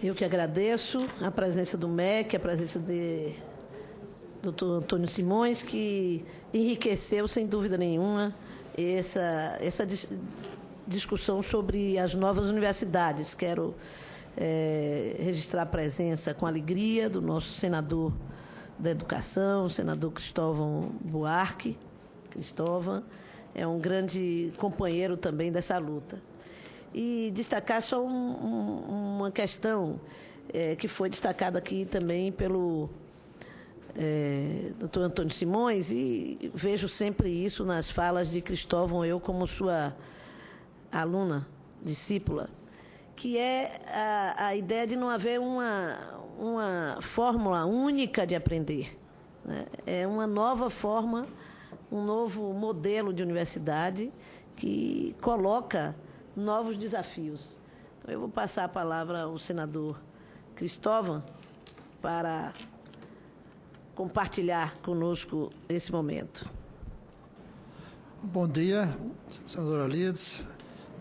Eu que agradeço a presença do MEC, a presença de Dr. Antônio Simões, que enriqueceu, sem dúvida nenhuma, essa discussão sobre as novas universidades. Quero registrar a presença com alegria do nosso senador da Educação, o senador Cristóvão Buarque. Cristóvão é um grande companheiro também dessa luta. E destacar só uma questão que foi destacada aqui também pelo Dr. Antônio Simões, e vejo sempre isso nas falas de Cristóvão, eu como sua aluna, discípula, que é a ideia de não haver uma fórmula única de aprender, né? É uma nova forma, um novo modelo de universidade que coloca novos desafios. Então, eu vou passar a palavra ao senador Cristóvão para compartilhar conosco esse momento. Bom dia, senadora Lides,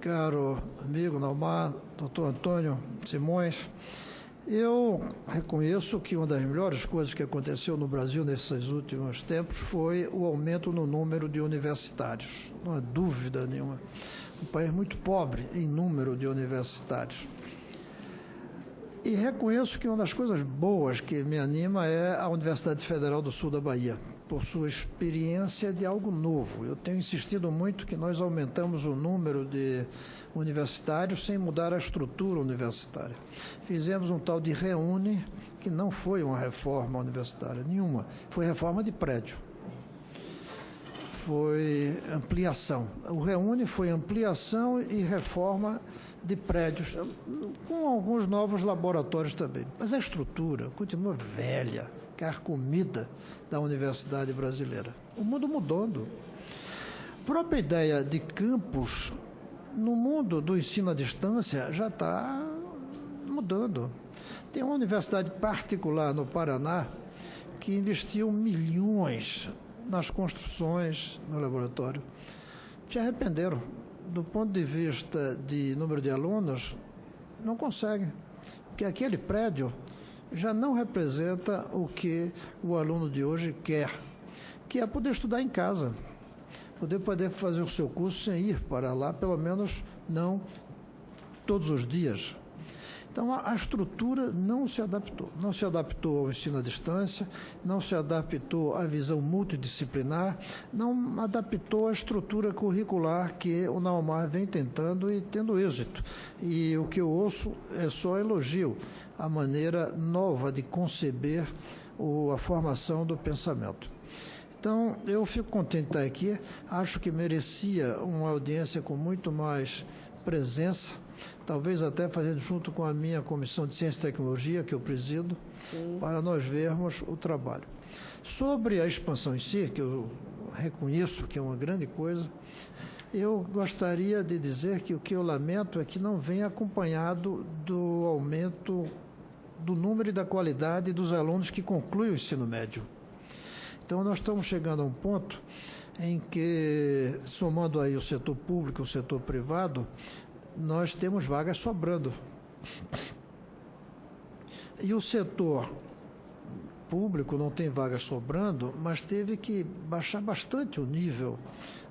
caro amigo Naumar, doutor Antônio Simões. Eu reconheço que uma das melhores coisas que aconteceu no Brasil nesses últimos tempos foi o aumento no número de universitários. Não há dúvida nenhuma. Um país muito pobre em número de universitários. E reconheço que uma das coisas boas que me anima é a Universidade Federal do Sul da Bahia, por sua experiência de algo novo. Eu tenho insistido muito que nós aumentamos o número de universitários sem mudar a estrutura universitária. Fizemos um tal de Reúne, que não foi uma reforma universitária nenhuma, foi reforma de prédio. Foi ampliação. O Reúne foi ampliação e reforma de prédios, com alguns novos laboratórios também. Mas a estrutura continua velha, carcomida da universidade brasileira. O mundo mudando. A própria ideia de campus no mundo do ensino à distância já está mudando. Tem uma universidade particular no Paraná que investiu milhões nas construções no laboratório. Se arrependeram. Do ponto de vista de número de alunos, não conseguem. Porque aquele prédio já não representa o que o aluno de hoje quer, que é poder estudar em casa, poder fazer o seu curso sem ir para lá, pelo menos não todos os dias. Então, a estrutura não se adaptou ao ensino à distância, não se adaptou à visão multidisciplinar, não adaptou à estrutura curricular que o Naumar vem tentando e tendo êxito. E o que eu ouço é só elogio à maneira nova de conceber a formação do pensamento. Então, eu fico contente de estar aqui, acho que merecia uma audiência com muito mais presença, talvez até fazendo junto com a minha Comissão de Ciência e Tecnologia, que eu presido, sim, para nós vermos o trabalho. Sobre a expansão em si, que eu reconheço que é uma grande coisa, eu gostaria de dizer que o que eu lamento é que não vem acompanhado do aumento do número e da qualidade dos alunos que concluem o ensino médio. Então, nós estamos chegando a um ponto em que, somando aí o setor público e o setor privado, nós temos vagas sobrando. E o setor público não tem vagas sobrando, mas teve que baixar bastante o nível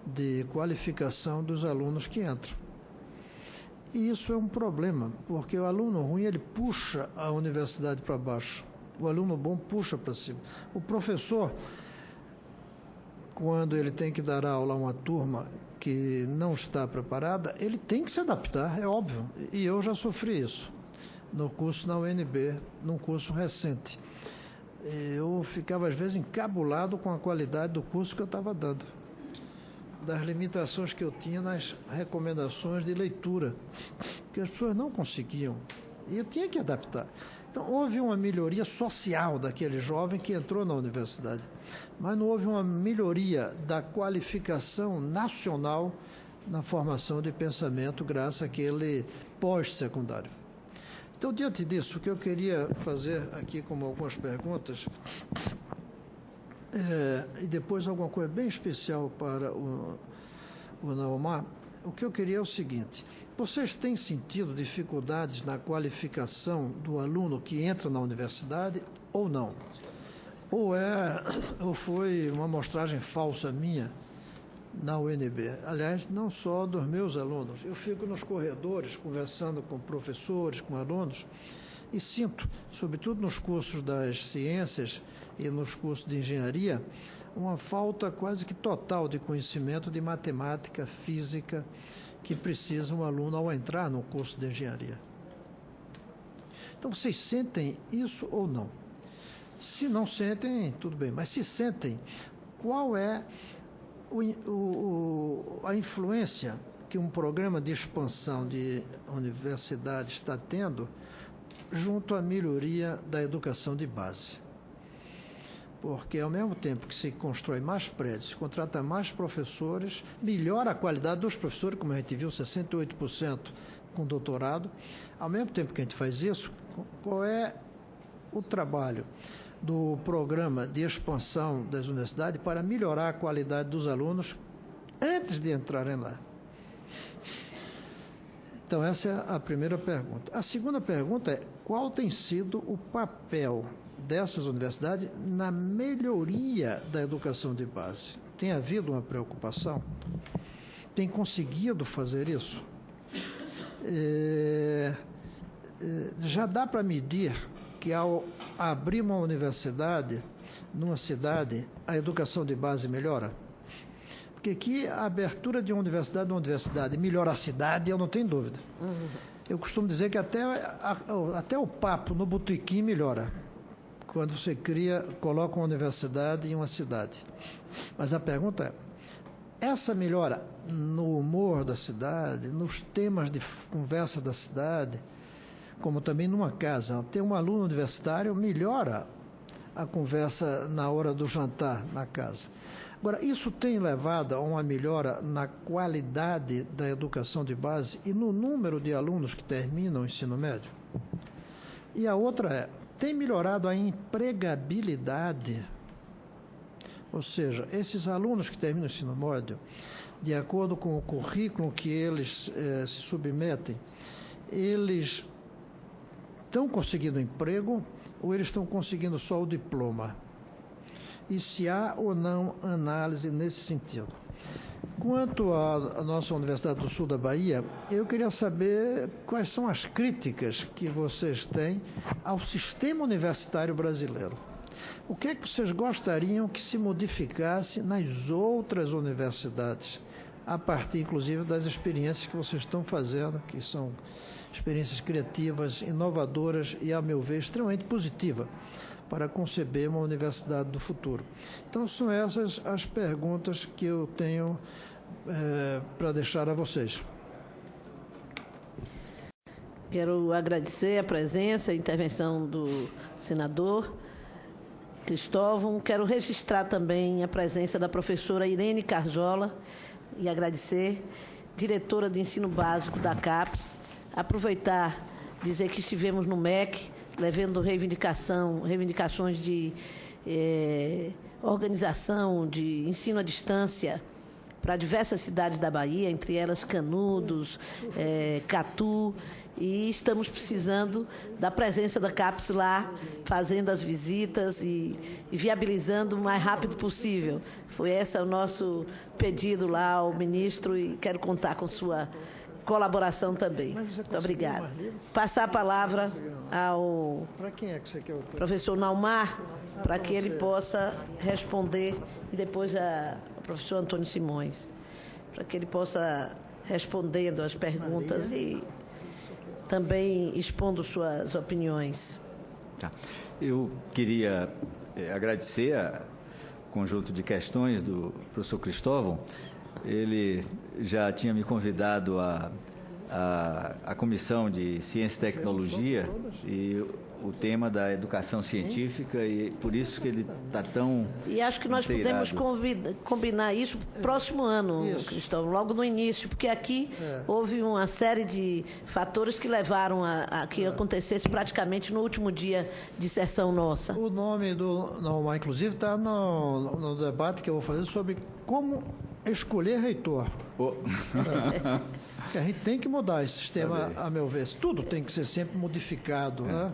de qualificação dos alunos que entram. E isso é um problema, porque o aluno ruim, ele puxa a universidade para baixo. O aluno bom puxa para cima. O professor, quando ele tem que dar aula a uma turma que não está preparada, ele tem que se adaptar, é óbvio. E eu já sofri isso no curso na UNB, num curso recente. Eu ficava, às vezes, encabulado com a qualidade do curso que eu estava dando, das limitações que eu tinha nas recomendações de leitura, que as pessoas não conseguiam. E eu tinha que adaptar. Então, houve uma melhoria social daquele jovem que entrou na universidade, mas não houve uma melhoria da qualificação nacional na formação de pensamento graças àquele pós-secundário. Então, diante disso, o que eu queria fazer aqui como algumas perguntas, e depois alguma coisa bem especial para o Naumar, o que eu queria é o seguinte: Vocês têm sentido dificuldades na qualificação do aluno que entra na universidade ou não? Ou foi uma amostragem falsa minha na UNB? Aliás, não só dos meus alunos. Eu fico nos corredores conversando com professores, com alunos, e sinto, sobretudo nos cursos das ciências e nos cursos de engenharia, uma falta quase que total de conhecimento de matemática, física, que precisa um aluno ao entrar no curso de engenharia. Então, vocês sentem isso ou não? Se não sentem, tudo bem, mas se sentem, qual é a influência que um programa de expansão de universidade está tendo junto à melhoria da educação de base? Porque, ao mesmo tempo que se constrói mais prédios, se contrata mais professores, melhora a qualidade dos professores, como a gente viu, 68% com doutorado. Ao mesmo tempo que a gente faz isso, qual é o trabalho do programa de expansão das universidades para melhorar a qualidade dos alunos antes de entrarem lá? Então, essa é a primeira pergunta. A segunda pergunta é: qual tem sido o papel dessas universidades na melhoria da educação de base? Tem havido uma preocupação? Tem conseguido fazer isso? Já dá para medir que, ao abrir uma universidade numa cidade, a educação de base melhora? Porque aqui a abertura de uma universidade melhora a cidade, eu não tenho dúvida. Eu costumo dizer que até o papo no botequim melhora quando você coloca uma universidade em uma cidade. Mas a pergunta é: essa melhora no humor da cidade, nos temas de conversa da cidade, como também numa casa? Ter um aluno universitário melhora a conversa na hora do jantar na casa. Agora, isso tem levado a uma melhora na qualidade da educação de base e no número de alunos que terminam o ensino médio? E a outra é: tem melhorado a empregabilidade? Ou seja, esses alunos que terminam o ensino médio, de acordo com o currículo que eles se submetem, eles estão conseguindo emprego ou eles estão conseguindo só o diploma? E se há ou não análise nesse sentido? Quanto à nossa Universidade do Sul da Bahia, eu queria saber quais são as críticas que vocês têm ao sistema universitário brasileiro. O que é que vocês gostariam que se modificasse nas outras universidades, a partir, inclusive, das experiências que vocês estão fazendo, que são experiências criativas, inovadoras e, a meu ver, extremamente positivas para conceber uma universidade do futuro? Então, são essas as perguntas que eu tenho para deixar a vocês. Quero agradecer a presença, a intervenção do senador Cristóvão. Quero registrar também a presença da professora Irene Carzola e agradecer, diretora de ensino básico da CAPES. Aproveitar, dizer que estivemos no MEC, levando reivindicações de organização de ensino à distância para diversas cidades da Bahia, entre elas Canudos, Catu, e estamos precisando da presença da CAPES lá, fazendo as visitas e viabilizando o mais rápido possível. Foi esse o nosso pedido lá ao ministro e quero contar com sua colaboração também. Muito obrigada. Passar a palavra ao professor Naumar, para que ele possa responder, e depois ao professor Antônio Simões, para que ele possa respondendo as perguntas e também expondo suas opiniões. Tá. Eu queria agradecer o conjunto de questões do professor Cristóvão. Ele já tinha me convidado à Comissão de Ciência e Tecnologia e o tema da educação científica, e por isso que ele está tão E acho que nós inteirado. podemos combinar isso próximo ano, Cristóvão, logo no início, porque aqui houve uma série de fatores que levaram a que acontecesse praticamente no último dia de sessão nossa. O nome do Naumar, inclusive, está no debate que eu vou fazer sobre como escolher reitor. A gente tem que mudar esse sistema, a meu ver. Tudo tem que ser sempre modificado, né?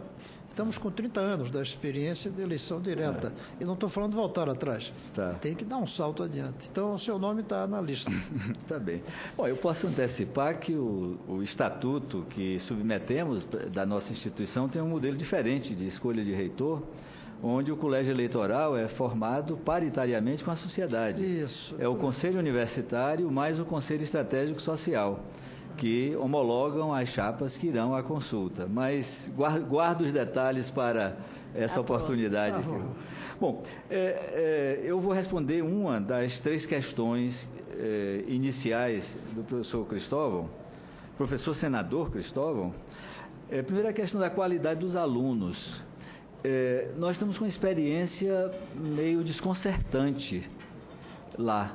Estamos com 30 anos da experiência de eleição direta. E não estou falando de voltar atrás. Tá. Tem que dar um salto adiante. Então, o seu nome está na lista. Tá bem. Bom, eu posso antecipar que o estatuto que submetemos da nossa instituição tem um modelo diferente de escolha de reitor, onde o colégio eleitoral é formado paritariamente com a sociedade. Isso. É o Conselho Universitário mais o Conselho Estratégico Social, que homologam as chapas que irão à consulta. Mas guardo os detalhes para essa oportunidade. Bom, eu vou responder uma das 3 questões iniciais do professor Cristóvão, professor senador Cristóvão. Primeira questão da qualidade dos alunos. Nós estamos com uma experiência meio desconcertante lá.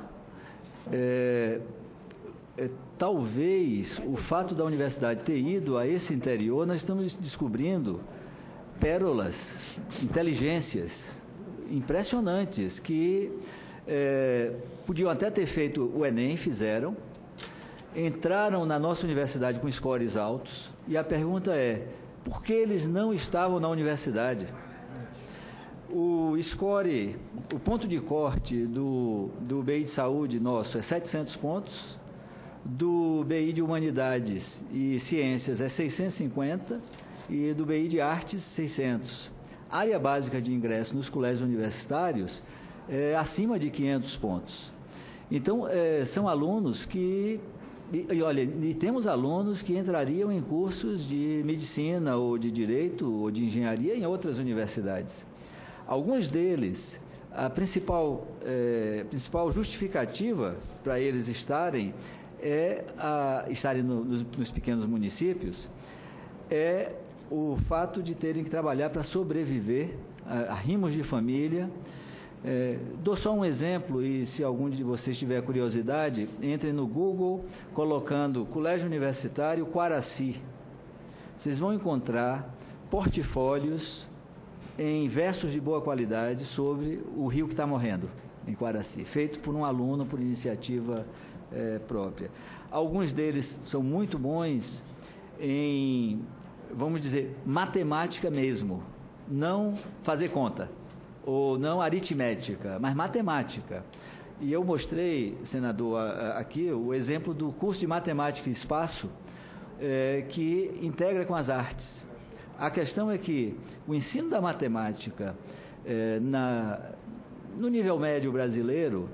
Talvez o fato da universidade ter ido a esse interior, nós estamos descobrindo pérolas, inteligências impressionantes que podiam até ter feito o Enem, fizeram, entraram na nossa universidade com scores altos, e a pergunta é: por que eles não estavam na universidade? O score, o ponto de corte do BI de saúde nosso é 700 pontos, do BI de Humanidades e Ciências é 650 e do BI de Artes 600. A área básica de ingresso nos colégios universitários é acima de 500 pontos. Então, são alunos que... E temos alunos que entrariam em cursos de medicina ou de direito ou de engenharia em outras universidades. Alguns deles, a principal justificativa para eles estarem nos pequenos municípios é o fato de terem que trabalhar para sobreviver, arrimos de família. Dou só um exemplo, e se algum de vocês tiver curiosidade, entre no Google colocando Colégio Universitário Quaraci. Vocês vão encontrar portfólios em versos de boa qualidade sobre o rio que está morrendo, em Quaraci, feito por um aluno, por iniciativa própria. Alguns deles são muito bons em, vamos dizer, matemática mesmo, não fazer conta, ou não aritmética, mas matemática. E eu mostrei, senador, aqui o exemplo do curso de Matemática e Espaço, que integra com as artes. A questão é que o ensino da matemática no nível médio brasileiro,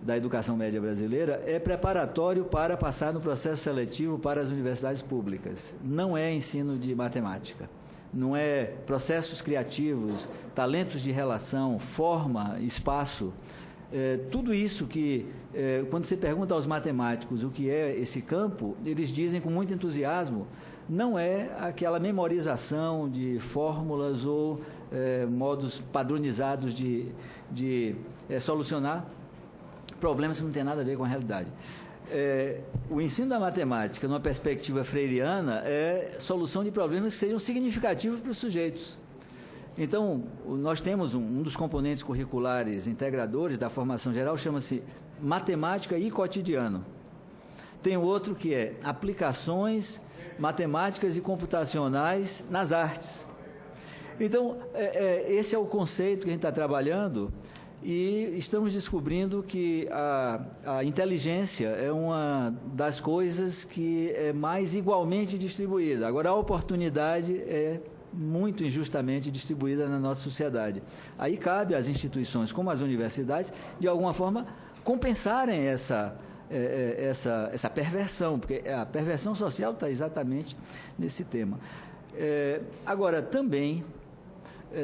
da educação média brasileira, é preparatório para passar no processo seletivo para as universidades públicas. Não é ensino de matemática. Não é processos criativos, talentos de relação, forma, espaço. Tudo isso que, quando você pergunta aos matemáticos o que é esse campo, eles dizem com muito entusiasmo, não é aquela memorização de fórmulas ou modos padronizados de solucionar problemas que não tem nada a ver com a realidade. O ensino da matemática, numa perspectiva freiriana, é solução de problemas que sejam significativos para os sujeitos. Então, nós temos um dos componentes curriculares integradores da formação geral, chama-se matemática e cotidiano. Tem outro que é aplicações matemáticas e computacionais nas artes. Então, esse é o conceito que a gente está trabalhando. E estamos descobrindo que a inteligência é uma das coisas que é mais igualmente distribuída. Agora, a oportunidade é muito injustamente distribuída na nossa sociedade. Aí cabe às instituições, como as universidades, de alguma forma, compensarem essa perversão, porque a perversão social está exatamente nesse tema. Agora, também,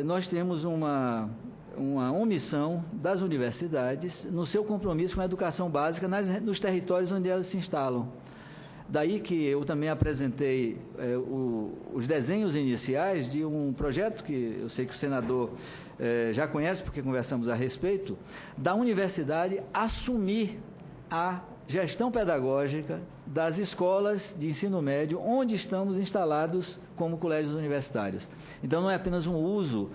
nós temos uma omissão das universidades no seu compromisso com a educação básica nos territórios onde elas se instalam. Daí que eu também apresentei os desenhos iniciais de um projeto que eu sei que o senador já conhece, porque conversamos a respeito, da universidade assumir a gestão pedagógica das escolas de ensino médio onde estamos instalados como colégios universitários. Então, não é apenas um uso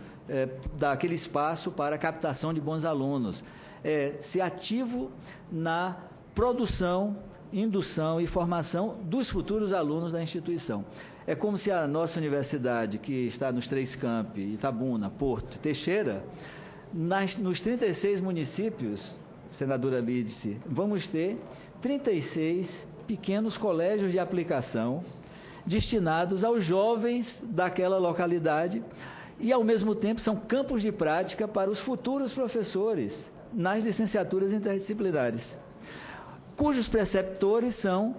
daquele espaço para a captação de bons alunos, ser ativo na produção indução e formação dos futuros alunos da instituição. É como se a nossa universidade, que está nos 3 campi, Itabuna, Porto e Teixeira, nos 36 municípios, senadora Lídice, vamos ter 36 pequenos colégios de aplicação destinados aos jovens daquela localidade e, ao mesmo tempo, são campos de prática para os futuros professores nas licenciaturas interdisciplinares, cujos preceptores são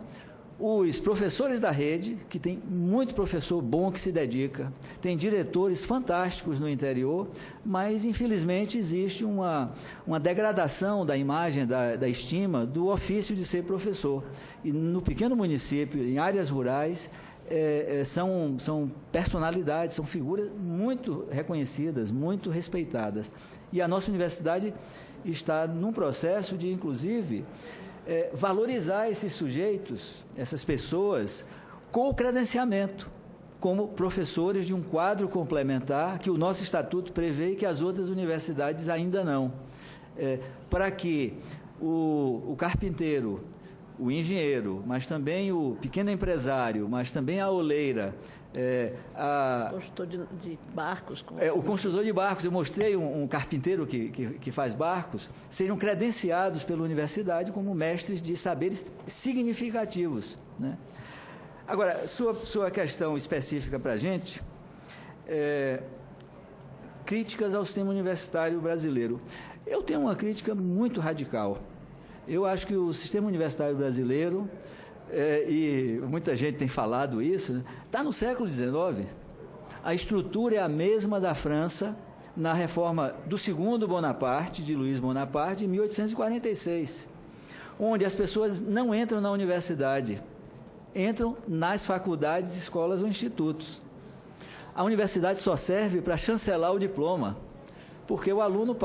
os professores da rede, que tem muito professor bom que se dedica, tem diretores fantásticos no interior, mas, infelizmente, existe uma degradação da imagem, da estima do ofício de ser professor. E no pequeno município, em áreas rurais, são personalidades, são figuras muito reconhecidas, muito respeitadas. E a nossa universidade está num processo de, inclusive, valorizar esses sujeitos, essas pessoas, com o credenciamento, como professores de um quadro complementar que o nosso estatuto prevê e que as outras universidades ainda não. Para que o carpinteiro, o engenheiro, mas também o pequeno empresário, mas também a oleira, construtor de barcos. O construtor de barcos, eu mostrei um carpinteiro que faz barcos, sejam credenciados pela universidade como mestres de saberes significativos, né? Agora, sua questão específica para a gente, críticas ao sistema universitário brasileiro. Eu tenho uma crítica muito radical. Eu acho que o sistema universitário brasileiro, e muita gente tem falado isso, né, está no século XIX. A estrutura é a mesma da França na reforma do segundo Bonaparte, de Luiz Bonaparte, em 1846, onde as pessoas não entram na universidade, entram nas faculdades, escolas ou institutos. A universidade só serve para chancelar o diploma, porque o aluno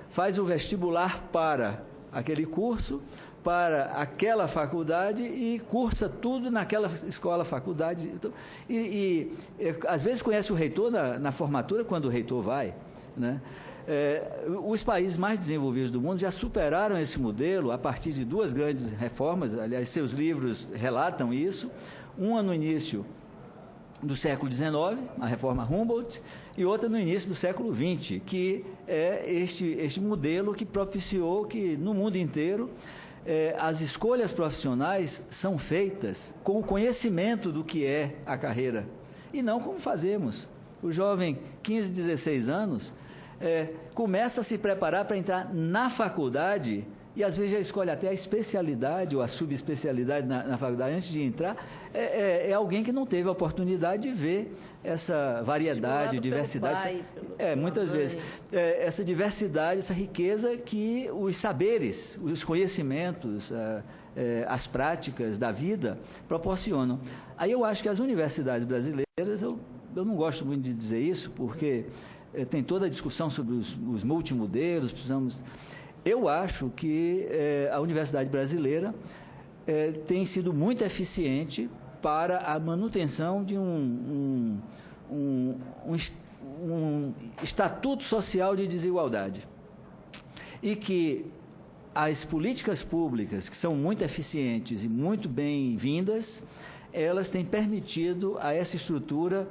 faz o vestibular para aquele curso, para aquela faculdade e cursa tudo naquela escola, faculdade. Então, às vezes conhece o reitor na formatura, quando o reitor vai, né? Os países mais desenvolvidos do mundo já superaram esse modelo a partir de 2 grandes reformas, aliás, seus livros relatam isso, uma no início do século XIX, a reforma Humboldt, e outra no início do século XX, que é este modelo que propiciou que, no mundo inteiro, as escolhas profissionais são feitas com o conhecimento do que é a carreira, e não como fazemos. O jovem, 15, 16 anos, começa a se preparar para entrar na faculdade e às vezes já escolhe até a especialidade ou a subespecialidade na faculdade antes de entrar, alguém que não teve a oportunidade de ver essa variedade, diversidade, muitas vezes, essa diversidade, essa riqueza que os saberes, os conhecimentos, as práticas da vida proporcionam. Aí eu acho que as universidades brasileiras, eu não gosto muito de dizer isso, porque tem toda a discussão sobre os multimodelos, Eu acho que a universidade brasileira tem sido muito eficiente para a manutenção de um estatuto social de desigualdade. E que as políticas públicas, que são muito eficientes e muito bem-vindas, elas têm permitido a essa estrutura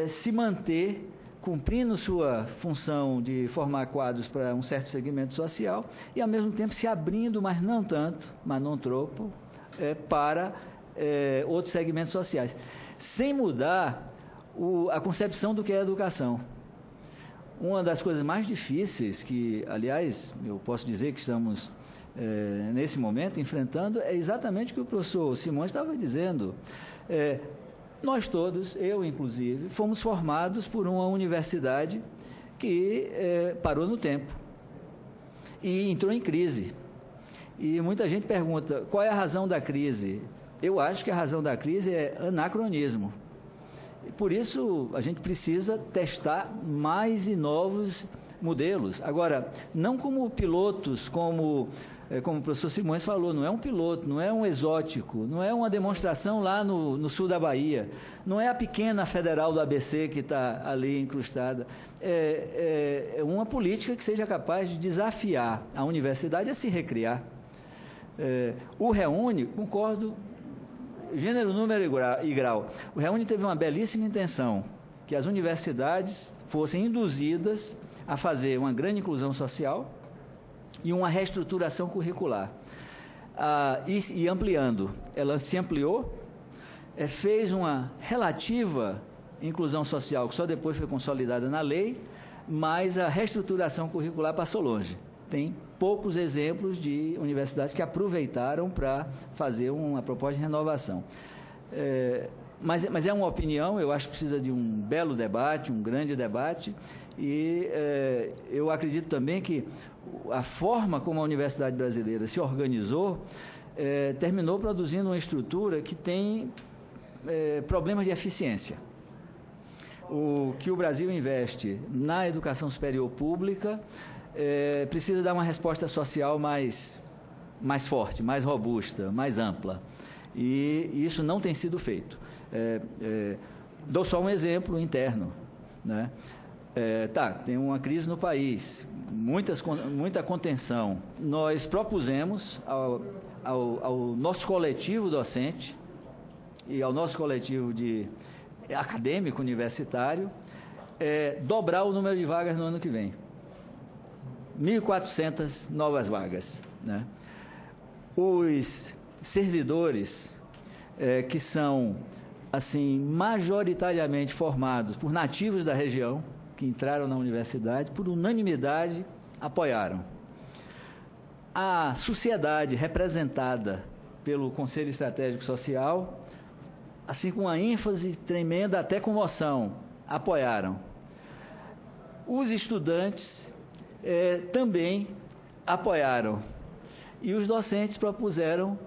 se manter cumprindo sua função de formar quadros para um certo segmento social e, ao mesmo tempo, se abrindo, mas não tanto, mas não tropo, para outros segmentos sociais, sem mudar a concepção do que é educação. Uma das coisas mais difíceis que, aliás, eu posso dizer que estamos, nesse momento, enfrentando, é exatamente o que o professor Simões estava dizendo. Nós todos, eu inclusive, fomos formados por uma universidade que parou no tempo e entrou em crise. E muita gente pergunta, qual é a razão da crise? Eu acho que a razão da crise é anacronismo. Por isso, a gente precisa testar mais e novos modelos. Agora, não como pilotos, como o professor Simões falou, não é um piloto, não é um exótico, não é uma demonstração lá no sul da Bahia, não é a pequena federal do ABC que está ali incrustada. É uma política que seja capaz de desafiar a universidade a se recriar. O REUNE, concordo, gênero, número e grau. O REUNE teve uma belíssima intenção, que as universidades fossem induzidas a fazer uma grande inclusão social e uma reestruturação curricular. E ampliando. Ela se ampliou, fez uma relativa inclusão social, que só depois foi consolidada na lei, mas a reestruturação curricular passou longe. Tem poucos exemplos de universidades que aproveitaram para fazer uma proposta de renovação. Mas é uma opinião, eu acho que precisa de um belo debate, um grande debate, e eu acredito também que a forma como a universidade brasileira se organizou terminou produzindo uma estrutura que tem problemas de eficiência. O que o Brasil investe na educação superior pública precisa dar uma resposta social mais forte, mais robusta, mais ampla. E isso não tem sido feito. Dou só um exemplo interno, né? Tem uma crise no país, muita contenção. Nós propusemos ao nosso coletivo docente e ao nosso coletivo acadêmico universitário dobrar o número de vagas no ano que vem. 1.400 novas vagas, né? Os servidores que são assim majoritariamente formados por nativos da região, que entraram na universidade, por unanimidade, apoiaram. A sociedade representada pelo Conselho Estratégico Social, assim com uma ênfase tremenda, até comoção, apoiaram. Os estudantes também apoiaram. E os docentes propuseram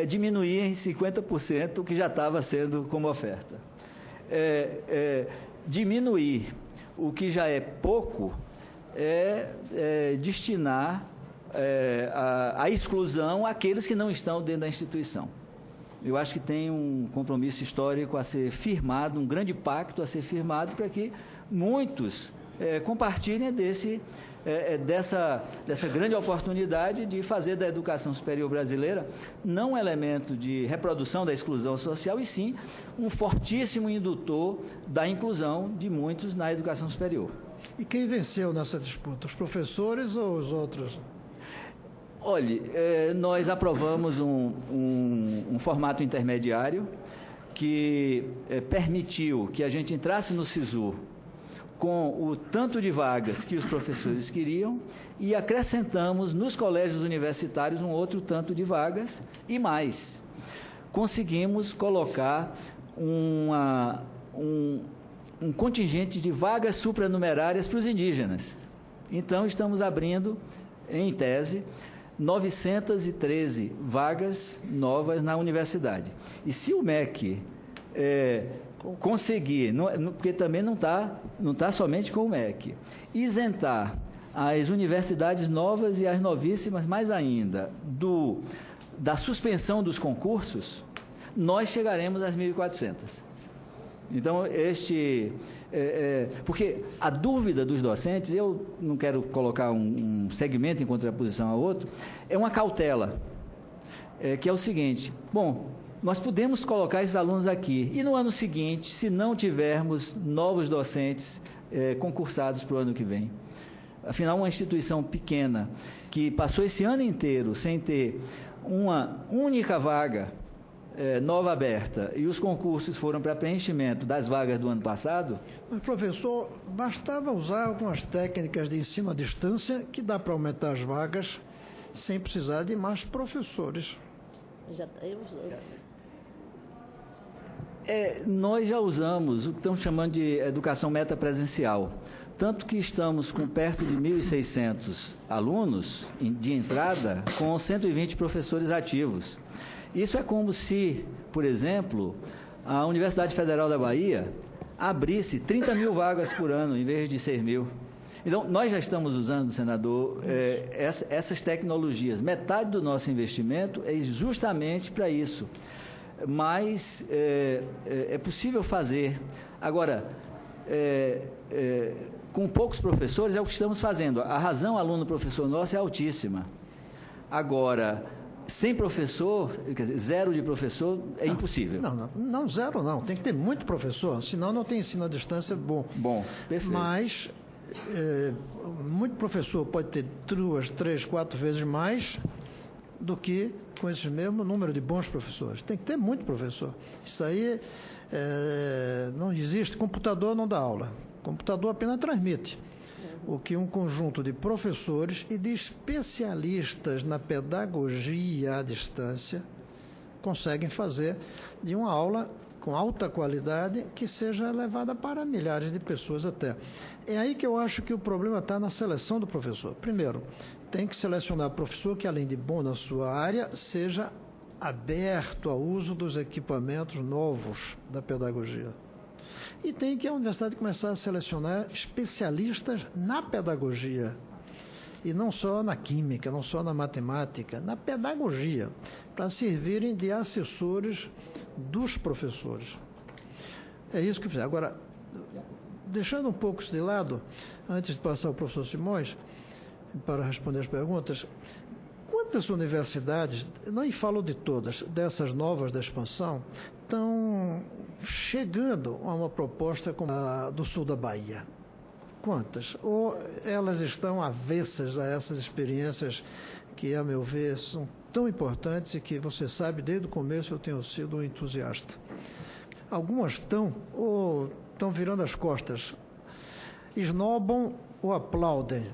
diminuir em 50% o que já estava sendo como oferta. Diminuir o que já é pouco destinar a exclusão àqueles que não estão dentro da instituição. Eu acho que tem um compromisso histórico a ser firmado, um grande pacto a ser firmado para que muitos compartilhem dessa grande oportunidade de fazer da educação superior brasileira não um elemento de reprodução da exclusão social, e sim um fortíssimo indutor da inclusão de muitos na educação superior. E quem venceu nessa disputa, os professores ou os outros? Olha, nós aprovamos um formato intermediário que permitiu que a gente entrasse no SISU com o tanto de vagas que os professores queriam e acrescentamos nos colégios universitários um outro tanto de vagas e mais. Conseguimos colocar um contingente de vagas supranumerárias para os indígenas. Então, estamos abrindo, em tese, 913 vagas novas na universidade. E se o MEC conseguir, porque também não está somente com o MEC, isentar as universidades novas e as novíssimas, mais ainda, da suspensão dos concursos, nós chegaremos às 1.400. Então, porque a dúvida dos docentes, eu não quero colocar um segmento em contraposição a outro, é uma cautela, que é o seguinte: bom, nós podemos colocar esses alunos aqui, e no ano seguinte, se não tivermos novos docentes concursados para o ano que vem? Afinal, uma instituição pequena, que passou esse ano inteiro sem ter uma única vaga nova aberta, e os concursos foram para preenchimento das vagas do ano passado. Mas, professor, bastava usar algumas técnicas de ensino à distância que dá para aumentar as vagas sem precisar de mais professores. Nós já usamos o que estamos chamando de educação metapresencial, tanto que estamos com perto de 1.600 alunos de entrada, com 120 professores ativos. Isso é como se, por exemplo, a Universidade Federal da Bahia abrisse 30 mil vagas por ano, em vez de 6 mil. Então, nós já estamos usando, senador, essas tecnologias. Metade do nosso investimento é justamente para isso. Mas é possível fazer. Agora, com poucos professores, é o que estamos fazendo. A razão aluno-professor nossa é altíssima. Agora, sem professor, quer dizer, zero de professor, é impossível. Não, zero não. Tem que ter muito professor, senão não tem ensino à distância bom. Bom, perfeito. Mas muito professor pode ter 2, 3, 4 vezes mais do que com esse mesmo número de bons professores. Tem que ter muito professor. Isso aí não existe. Computador não dá aula. Computador apenas transmite. O que um conjunto de professores e de especialistas na pedagogia à distância conseguem fazer de uma aula com alta qualidade que seja levada para milhares de pessoas até. É aí que eu acho que o problema está na seleção do professor. Primeiro, tem que selecionar professor que, além de bom na sua área, seja aberto ao uso dos equipamentos novos da pedagogia. E tem que a universidade começar a selecionar especialistas na pedagogia, e não só na química, não só na matemática, na pedagogia, para servirem de assessores dos professores. É isso que eu fiz. Agora, deixando um pouco isso de lado, antes de passar ao professor Simões, para responder as perguntas, quantas universidades, não falo de todas, dessas novas da expansão, estão chegando a uma proposta como a do sul da Bahia? Quantas? Ou elas estão avessas a essas experiências que, a meu ver, são tão importantes e que, você sabe, desde o começo eu tenho sido um entusiasta. Algumas estão, ou estão virando as costas, esnobam ou aplaudem.